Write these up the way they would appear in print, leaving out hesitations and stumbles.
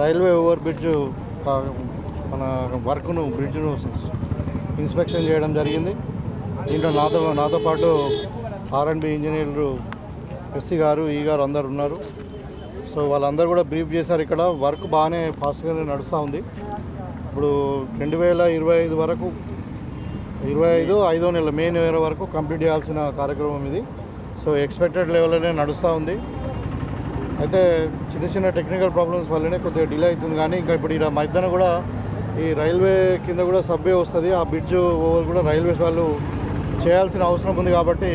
Railway over bridge మన బ్రిడ్జ్ను inspection చేయడం జరిగింది. దీంట్లో నాతో పాటు R&B ఇంజనీర్లు ఎస్సీ గారు, ఈ గారు అందరు ఉన్నారు. సో వాళ్ళందరూ కూడా బ్రీఫ్ చేశారు. ఇక్కడ వర్క్ బాగానే ఫాస్ట్గానే నడుస్తూ ఉంది. ఇప్పుడు 2025 వరకు 5వ నెల మే నెల వరకు కంప్లీట్ చేయాల్సిన కార్యక్రమం ఇది. సో ఎక్స్పెక్టెడ్ లెవెల్లోనే నడుస్తూ ఉంది. అయితే చిన్న టెక్నికల్ ప్రాబ్లమ్స్ వల్లనే కొద్దిగా డిలే అవుతుంది. కానీ ఇంకా ఇప్పుడు ఇక్కడ మధ్యాహ్నం కూడా ఈ రైల్వే కింద కూడా సబ్వే వస్తుంది. ఆ బ్రిడ్జ్ ఓవర్ కూడా రైల్వేస్ వాళ్ళు చేయాల్సిన అవసరం ఉంది. కాబట్టి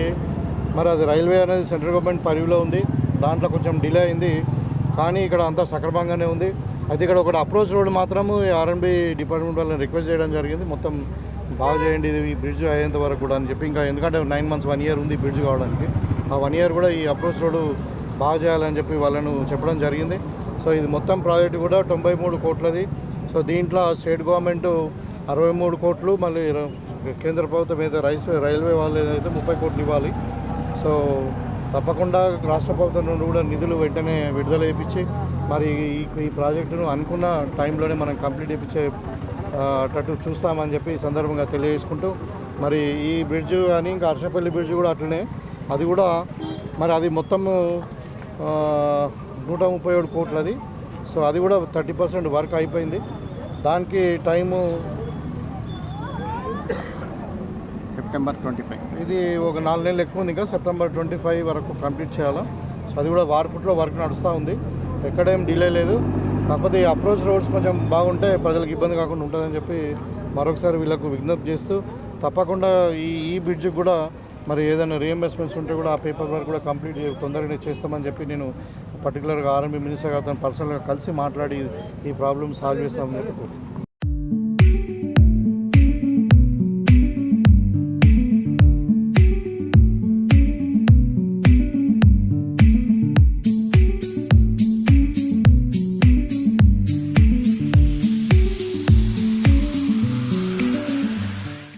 మరి అది రైల్వే అనేది సెంట్రల్ గవర్నమెంట్ పరిధిలో ఉంది. దాంట్లో కొంచెం డిలే అయింది. కానీ ఇక్కడ అంతా సక్రమంగానే ఉంది. అయితే ఇక్కడ ఒకటి అప్రోచ్ రోడ్ మాత్రము R&B డిపార్ట్మెంట్ వాళ్ళని రిక్వెస్ట్ చేయడం జరిగింది. మొత్తం బాగా చేయండి ఇది ఈ బ్రిడ్జ్ అయ్యేంత వరకు కూడా అని చెప్పి. ఇంకా ఎందుకంటే 9 months 1 year ఉంది బ్రిడ్జ్ కావడానికి. ఆ 1 year కూడా ఈ అప్రోచ్ రోడ్డు బాగా చేయాలని చెప్పి వాళ్ళను చెప్పడం జరిగింది. సో ఇది మొత్తం ప్రాజెక్టు కూడా 93 కోట్లది. సో దీంట్లో స్టేట్ గవర్నమెంట్ 63 కోట్లు, మళ్ళీ కేంద్ర ప్రభుత్వం ఏదైతే రైల్వే వాళ్ళు ఏదైతే 30 కోట్లు ఇవ్వాలి. సో తప్పకుండా రాష్ట్ర ప్రభుత్వం నుండి కూడా నిధులు వెంటనే విడుదల చేయించి మరి ఈ ప్రాజెక్టును అనుకున్న టైంలోనే మనం కంప్లీట్ చేయించేటట్టు చూస్తామని చెప్పి ఈ సందర్భంగా తెలియజేసుకుంటూ, మరి ఈ బ్రిడ్జ్ కానీ ఇంకా అర్షపల్లి బ్రిడ్జ్ కూడా అట్లనే, అది కూడా మరి అది మొత్తము 137 కోట్లది. సో అది కూడా 30% వర్క్ అయిపోయింది. దానికి టైము September 25. ఇది ఒక 4 నెలలు ఎక్కువ ఉంది. ఇంకా September 25 వరకు కంప్లీట్ చేయాలి. సో అది కూడా వార్ఫుట్లో వర్క్ నడుస్తూ ఉంది. ఎక్కడేం డిలే లేదు. కాకపోతే ఈ అప్రోచ్ రోడ్స్ కొంచెం బాగుంటే ప్రజలకు ఇబ్బంది కాకుండా ఉంటుందని చెప్పి మరొకసారి వీళ్ళకు విజ్ఞప్తి చేస్తూ, తప్పకుండా ఈ బ్రిడ్జ్కి కూడా మరి ఏదైనా రీఎంబర్స్మెంట్స్ ఉంటే కూడా ఆ పేపర్ వర్క్ కూడా కంప్లీట్ తొందరగానే చేస్తామని చెప్పి నేను పర్టికులర్గా R&B మినిస్టర్ గారితో పర్సనల్గా కలిసి మాట్లాడి ఈ ప్రాబ్లమ్ సాల్వ్ చేస్తామని చెప్పి